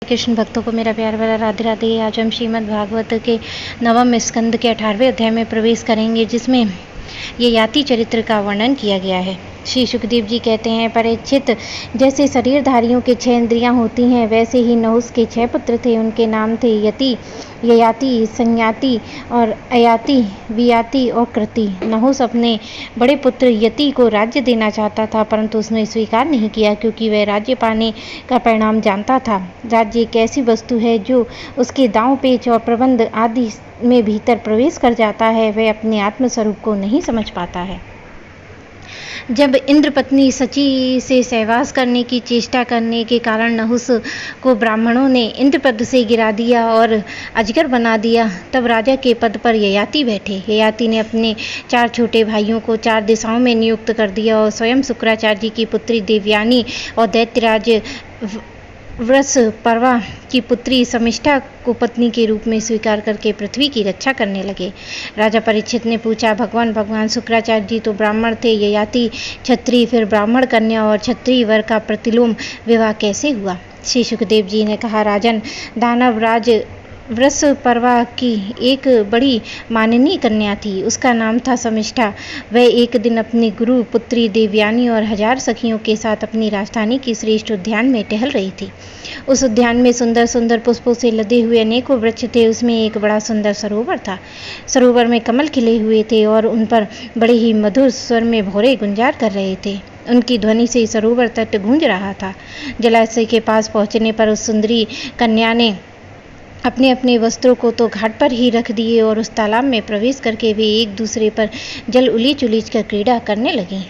कृष्ण भक्तों को मेरा प्यार भरा राधे राधे। आज हम श्रीमद् भागवत के 9वें स्कंद के 18वें अध्याय में प्रवेश करेंगे, जिसमें ये याति चरित्र का वर्णन किया गया है। श्री सुखदेव जी कहते हैं, परीक्षित, जैसे शरीरधारियों के 6 इंद्रियां होती हैं, वैसे ही नहुस के 6 पुत्र थे। उनके नाम थे यति, ययाति, संयाति और अयाति, वियाति और कृति। नहुस अपने बड़े पुत्र यति को राज्य देना चाहता था, परंतु उसने स्वीकार नहीं किया, क्योंकि वह राज्य पाने का परिणाम जानता था। राज्य एक ऐसी वस्तु है जो उसके दांव पेच और प्रबंध आदि में भीतर प्रवेश कर जाता है, वह अपने आत्मस्वरूप को नहीं समझ पाता है। जब इंद्र पत्नी सची से सहवास करने की चेष्टा करने के कारण नहुस को ब्राह्मणों ने इंद्र पद से गिरा दिया और अजगर बना दिया, तब राजा के पद पर ययाति बैठे। ययाति ने अपने 4 छोटे भाइयों को 4 दिशाओं में नियुक्त कर दिया और स्वयं शुक्राचार्य जी की पुत्री देवयानी और दैत्यराज वृषपर्वा की पुत्री समिष्ठा को पत्नी के रूप में स्वीकार करके पृथ्वी की रक्षा करने लगे। राजा परीक्षित ने पूछा, भगवान शुक्राचार्य जी तो ब्राह्मण थे, ययाति क्षत्रिय, फिर ब्राह्मण कन्या और क्षत्रिय वर का प्रतिलोम विवाह कैसे हुआ? श्री सुखदेव जी ने कहा, राजन, दानव राज वृषपर्वा की एक बड़ी माननीय कन्या थी, उसका नाम था समिष्ठा। वह एक दिन अपनी गुरु पुत्री देवयानी और 1000 सखियों के साथ अपनी राजधानी की श्रेष्ठ उद्यान में टहल रही थी। उस उद्यान में सुंदर सुंदर पुष्पों से लदे हुए अनेकों वृक्ष थे। उसमें एक बड़ा सुंदर सरोवर था। सरोवर में कमल खिले हुए थे और उन पर बड़े ही मधुर स्वर में भौरे गुंजार कर रहे थे। उनकी ध्वनि से सरोवर तट गूंज रहा था। जलाशय के पास पहुंचने पर उस सुंदरी कन्या ने अपने अपने वस्त्रों को तो घाट पर ही रख दिए और उस तालाब में प्रवेश करके वे एक दूसरे पर जल उलीच उलीच कर क्रीड़ा करने लगी।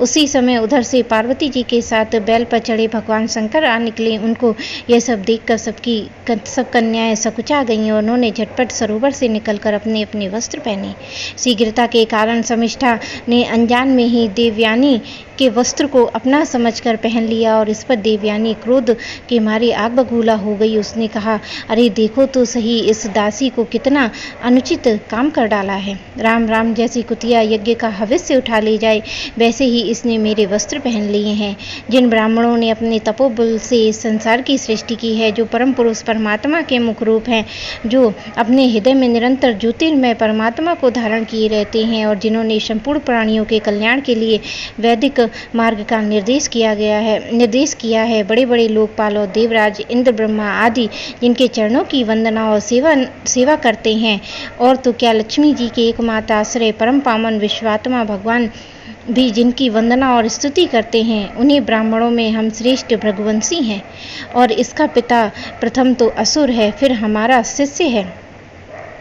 उसी समय उधर से पार्वती जी के साथ बैल पर चढ़े भगवान शंकर आ निकले। उनको यह सब देखकर सब कन्याएं सकुचा गईं और उन्होंने झटपट सरोवर से निकलकर अपने अपने वस्त्र पहने। शीघ्रता के कारण समिष्ठा ने अनजान में ही देवयानी के वस्त्र को अपना समझकर पहन लिया और इस पर देवयानी क्रोध के मारे आग बबूला हो गई। उसने कहा, अरे देखो तो सही, इस दासी को कितना अनुचित काम कर डाला है। राम राम, जैसी कुतिया यज्ञ का हविष्य उठा ले जाए, वैसे ही इसने मेरे वस्त्र पहन लिए हैं। जिन ब्राह्मणों ने अपने तपोबल से इस संसार की सृष्टि की है, जो परम पुरुष परमात्मा के मुख रूप हैं, जो अपने हृदय में निरंतर ज्योतिर्मय परमात्मा को धारण किए रहते हैं और जिन्होंने संपूर्ण प्राणियों के कल्याण के लिए वैदिक मार्ग का निर्देश किया है, बड़े बड़े लोकपाल और देवराज इंद्र ब्रह्मा आदि जिनके चरणों की वंदना और सेवा करते हैं, और तो क्या लक्ष्मी जी के एकमात्र आश्रय परम पावन विश्वात्मा भगवान भी जिनकी वंदना और स्तुति करते हैं, उन्हीं ब्राह्मणों में हम श्रेष्ठ भृगुवंशी हैं। और इसका पिता प्रथम तो असुर है, फिर हमारा शिष्य है।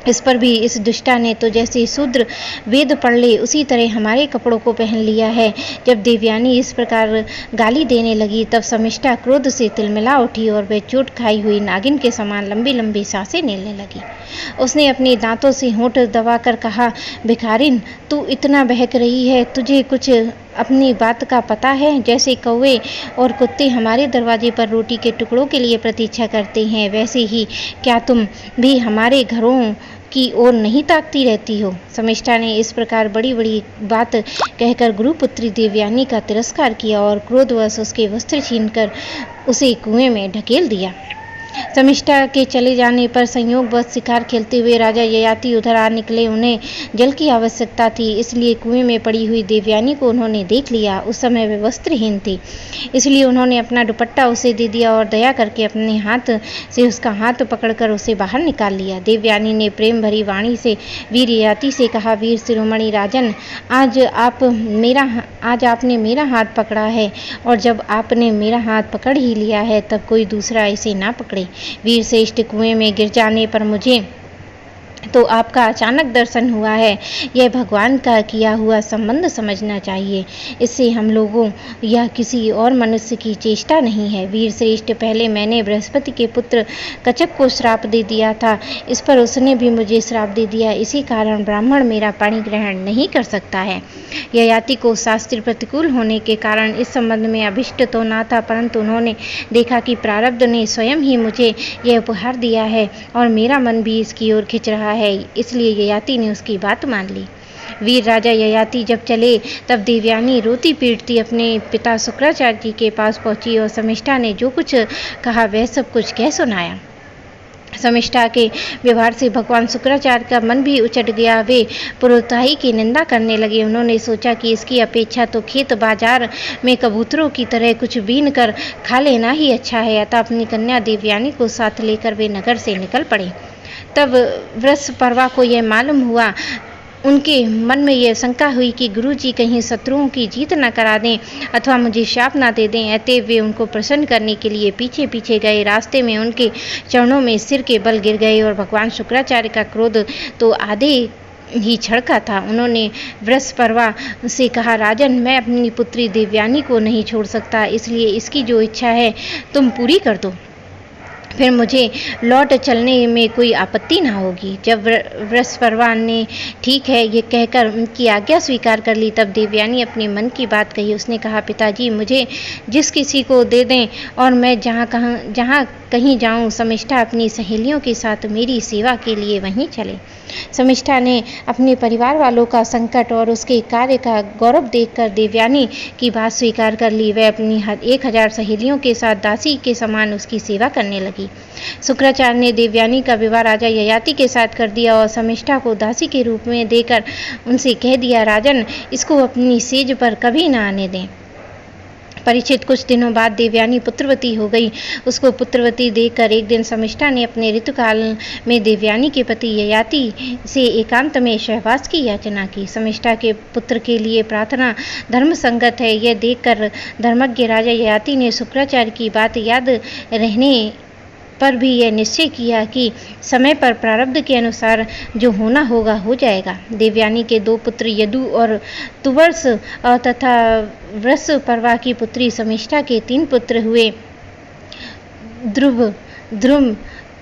इस पर भी इस दुष्टा ने तो जैसे शूद्र वेद पढ़ ले, उसी तरह हमारे कपड़ों को पहन लिया है। जब देवयानी इस प्रकार गाली देने लगी, तब समिष्ठा क्रोध से तिलमिला उठी और वह चोट खाई हुई नागिन के समान लंबी लंबी सांसें लेने लगी। उसने अपने दांतों से होंठ दबाकर कहा, भिखारिन, तू इतना बहक रही है, तुझे कुछ अपनी बात का पता है? जैसे कौवे और कुत्ते हमारे दरवाजे पर रोटी के टुकड़ों के लिए प्रतीक्षा करते हैं, वैसे ही क्या तुम भी हमारे घरों की ओर नहीं ताकती रहती हो? समिष्ठा ने इस प्रकार बड़ी बड़ी बात कहकर गुरुपुत्री देवयानी का तिरस्कार किया और क्रोधवश उसके वस्त्र छीनकर उसे कुएं में ढकेल दिया। समिष्ठा के चले जाने पर संयोगवश शिकार खेलते हुए राजा ययाति उधर आ निकले। उन्हें जल की आवश्यकता थी, इसलिए कुएं में पड़ी हुई देवयानी को उन्होंने देख लिया। उस समय वे वस्त्रहीन थी, इसलिए उन्होंने अपना दुपट्टा उसे दे दिया और दया करके अपने हाथ से उसका हाथ पकड़कर उसे बाहर निकाल लिया। देवयानी ने प्रेम भरी वाणी से वीर ययाति से कहा, वीर शिरोमणि राजन, आज आपने मेरा हाथ पकड़ा है, और जब आपने मेरा हाथ पकड़ ही लिया है, तब कोई दूसरा इसे ना पकड़े। वीर श्रेष्ठ, कुएं में गिर जाने पर मुझे तो आपका अचानक दर्शन हुआ है। यह भगवान का किया हुआ संबंध समझना चाहिए। इससे हम लोगों या किसी और मनुष्य की चेष्टा नहीं है। वीर श्रेष्ठ, पहले मैंने बृहस्पति के पुत्र कच्छप को श्राप दे दिया था, इस पर उसने भी मुझे श्राप दे दिया। इसी कारण ब्राह्मण मेरा पाणी ग्रहण नहीं कर सकता है। ययाति को शास्त्र प्रतिकूल होने के कारण इस संबंध में अभिष्ट तो ना था, परंतु उन्होंने देखा कि प्रारब्ध ने स्वयं ही मुझे यह उपहार दिया है और मेरा मन भी इसकी ओर खिंच रहा है, इसलिए ययाति ने उसकी बात मान ली। वीर राजा ययाति जब चले तब देवयानी रोती पीटती अपने पिता शुक्राचार्य जी के पास पहुंची और शमिष्ठा ने जो कुछ कहा वह सब कुछ कह सुनाया। शमिष्ठा के व्यवहार से भगवान शुक्राचार्य का मन भी उचट गया। वे पुरोहिताई की निंदा करने लगे। उन्होंने सोचा कि इसकी अपेक्षा तो खेत बाजार में कबूतरों की तरह कुछ बीन कर खा लेना ही अच्छा है। अतः अपनी कन्या देवयानी को साथ लेकर वे नगर से निकल पड़े। तब वृषपर्वा को यह मालूम हुआ, उनके मन में यह शंका हुई कि गुरुजी कहीं शत्रुओं की जीत न करा दें अथवा मुझे शाप न दे दें। अतएव वे उनको प्रसन्न करने के लिए पीछे पीछे गए। रास्ते में उनके चरणों में सिर के बल गिर गए और भगवान शुक्राचार्य का क्रोध तो आधे ही छड़का था। उन्होंने वृषपर्वा से कहा, राजन, मैं अपनी पुत्री देवयानी को नहीं छोड़ सकता, इसलिए इसकी जो इच्छा है तुम पूरी कर दो, फिर मुझे लौट चलने में कोई आपत्ति ना होगी। जब वृषपर्वा ने ठीक है ये कहकर उनकी आज्ञा स्वीकार कर ली, तब देवयानी अपने मन की बात कही। उसने कहा, पिताजी, मुझे जिस किसी को दे दें और मैं जहाँ कहीं जाऊँ, शमिष्ठा अपनी सहेलियों के साथ मेरी सेवा के लिए वहीं चले। शमिष्ठा ने अपने परिवार वालों का संकट और उसके कार्य का गौरव देखकर देवयानी की बात स्वीकार कर ली। वह अपनी 1000 सहेलियों के साथ दासी के समान उसकी सेवा करने लगी। शुक्राचार्य ने देवयानी का विवाह राजा ययाति के साथ कर दिया और शमिष्ठा को दासी के रूप में देकर उनसे कह दिया, राजन, इसको अपनी सेज पर कभी न आने दें। परीक्षित कुछ दिनों बाद देवयानी पुत्रवती हो गई। उसको पुत्रवती देखकर एक दिन शमिष्ठा ने अपने ऋतुकाल में देवयानी के पति ययाति से एकांत में सहवास की याचना की। शमिष्ठा के पुत्र के लिए प्रार्थना धर्म संगत है, यह देखकर धर्मज्ञ राजा ययाति ने शुक्राचार्य की बात याद रहने पर भी यह निश्चय किया कि समय पर प्रारब्ध के अनुसार जो होना होगा हो जाएगा। देवयानी के 2 पुत्र यदु और तुवर्ष तथा वृषपर्वा की पुत्री शमिष्ठा के 3 पुत्र हुए, ध्रुव,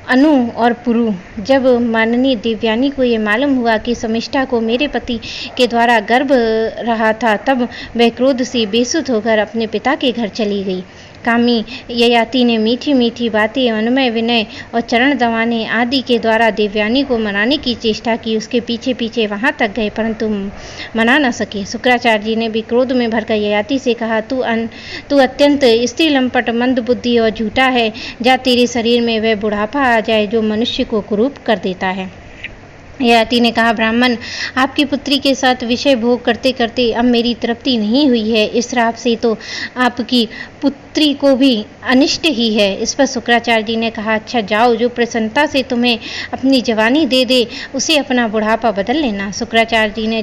अनु और पुरु। जब माननीय देवयानी को ये मालूम हुआ कि शमिष्ठा को मेरे पति के द्वारा गर्भ रहा था, तब वह क्रोध से बेसुध होकर अपने पिता के घर चली गई। कामी ययाति ने मीठी मीठी बातें, अनुनय विनय और चरण दबाने आदि के द्वारा देवयानी को मनाने की चेष्टा की। उसके पीछे पीछे वहां तक गए परंतु मना न सके। शुक्राचार्य जी ने भी क्रोध में भरकर ययाति से कहा, तू अत्यंत स्त्री लंपट, मंद बुद्धि और झूठा है। जा, तेरे शरीर में वह बुढ़ापा आ जाए जो मनुष्य को कुरूप कर देता है। ययाति ने कहा, ब्राह्मण, आपकी पुत्री के साथ विषय भोग करते करते अब मेरी तृप्ति नहीं हुई है। इस श्राप से तो आपकी पुत्री को भी अनिष्ट ही है। इस पर शुक्राचार्य जी ने कहा, अच्छा जाओ, जो प्रसन्नता से तुम्हें अपनी जवानी दे दे उसे अपना बुढ़ापा बदल लेना। शुक्राचार्य जी ने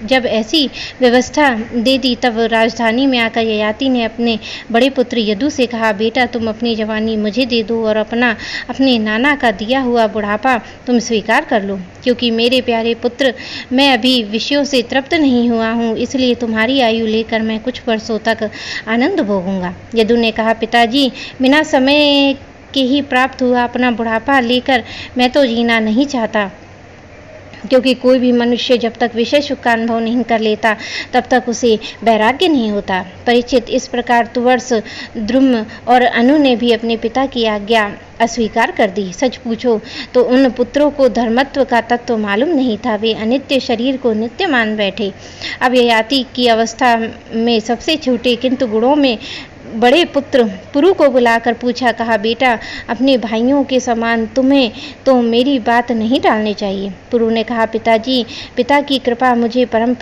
जब ऐसी व्यवस्था दे दी तब राजधानी में आकर ययाति ने अपने बड़े पुत्र यदु से कहा, बेटा, तुम अपनी जवानी मुझे दे दो और अपने नाना का दिया हुआ बुढ़ापा तुम स्वीकार कर लो, क्योंकि मेरे प्यारे पुत्र, मैं अभी विषयों से तृप्त नहीं हुआ हूँ, इसलिए तुम्हारी आयु लेकर मैं कुछ वर्षों तक आनंद भोगूंगा। यदु ने कहा, पिताजी, बिना समय के ही प्राप्त हुआ अपना बुढ़ापा लेकर मैं तो जीना नहीं चाहता, क्योंकि कोई भी मनुष्य जब तक विषय सुख का अनुभव नहीं कर लेता तब तक उसे वैराग्य नहीं होता। परीक्षित, इस प्रकार तुवर्ष, ध्रुव और अनु ने भी अपने पिता की आज्ञा अस्वीकार कर दी। सच पूछो तो उन पुत्रों को धर्मत्व का तत्व मालूम नहीं था। वे अनित्य शरीर को नित्य मान बैठे। अब ययाति की अवस्था में सबसे छोटे किंतु गुणों में बड़े पुत्र पुरु को बुलाकर पूछा, कहा, बेटा, अपने भाइयों के समान तुम्हें तो मेरी बात नहीं टालनी चाहिए। पुरु ने कहा, पिताजी, पिता की कृपा मुझे परम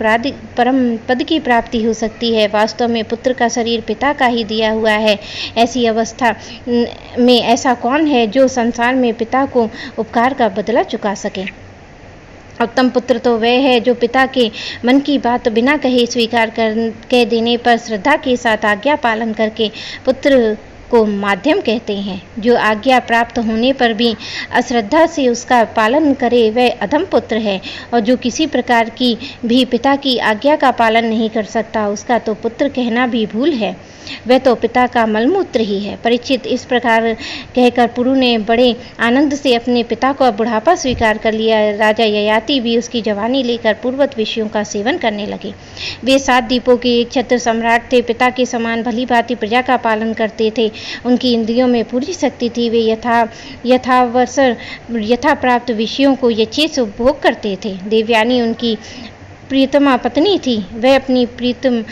पद की प्राप्ति हो सकती है। वास्तव में पुत्र का शरीर पिता का ही दिया हुआ है। ऐसी अवस्था में ऐसा कौन है जो संसार में पिता को उपकार का बदला चुका सके। उत्तम पुत्र तो वह है जो पिता के मन की बात बिना कहे स्वीकार कह देने पर श्रद्धा के साथ आज्ञा पालन करके पुत्र को माध्यम कहते हैं। जो आज्ञा प्राप्त होने पर भी अश्रद्धा से उसका पालन करे वह अधम पुत्र है, और जो किसी प्रकार की भी पिता की आज्ञा का पालन नहीं कर सकता उसका तो पुत्र कहना भी भूल है, वह तो पिता का मलमूत्र ही है। परीक्षित, इस प्रकार कहकर पुरु ने बड़े आनंद से अपने पिता को बुढ़ापा स्वीकार कर लिया। राजा ययाति भी उसकी जवानी लेकर पूर्वत विषयों का सेवन करने लगे। वे 7 द्वीपों के एक छत्र सम्राट थे। पिता के समान भली भांति प्रजा का पालन करते थे। उनकी इंद्रियों में पूरी शक्ति थी। वे यथा प्राप्त विषयों को यथेच्छ उपभोग करते थे। देवयानी उनकी प्रियतमा पत्नी थी, वह अपनी प्रीतम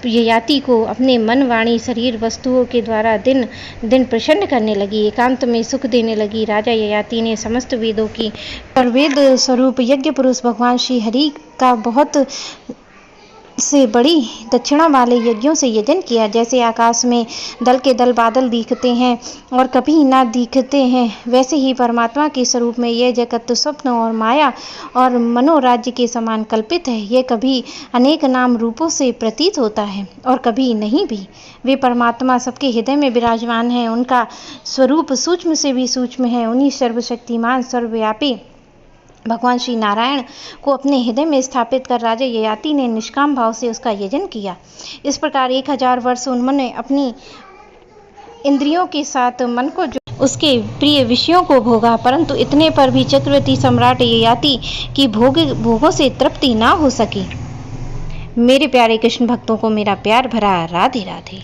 ययाति को अपने मन, वाणी, शरीर, वस्तुओं के द्वारा दिन दिन प्रसन्न करने लगी, एकांत में सुख देने लगी। राजा ययाति ने समस्त वेदों की परवेद स्वरूप यज्ञ पुरुष भगवान श्री हरि का बहुत से बड़ी दक्षिणा वाले यज्ञों से यजन किया। जैसे आकाश में दल के दल बादल दिखते हैं और कभी ना दिखते हैं, वैसे ही परमात्मा के स्वरूप में यह जगत स्वप्न और माया और मनोराज्य के समान कल्पित है। यह कभी अनेक नाम रूपों से प्रतीत होता है और कभी नहीं भी। वे परमात्मा सबके हृदय में विराजमान हैं, उनका स्वरूप सूक्ष्म से भी सूक्ष्म है। उन्हीं सर्वशक्तिमान सर्वव्यापी भगवान श्री नारायण को अपने हृदय में स्थापित कर राजा ययाति ने निष्काम भाव से उसका यजन किया। इस प्रकार 1000 वर्ष उन्होंने अपनी इंद्रियों के साथ मन को जो उसके प्रिय विषयों को भोगा, परंतु इतने पर भी चक्रवर्ती सम्राट ययाति की भोगों से तृप्ति ना हो सकी। मेरे प्यारे कृष्ण भक्तों को मेरा प्यार भरा राधे राधे।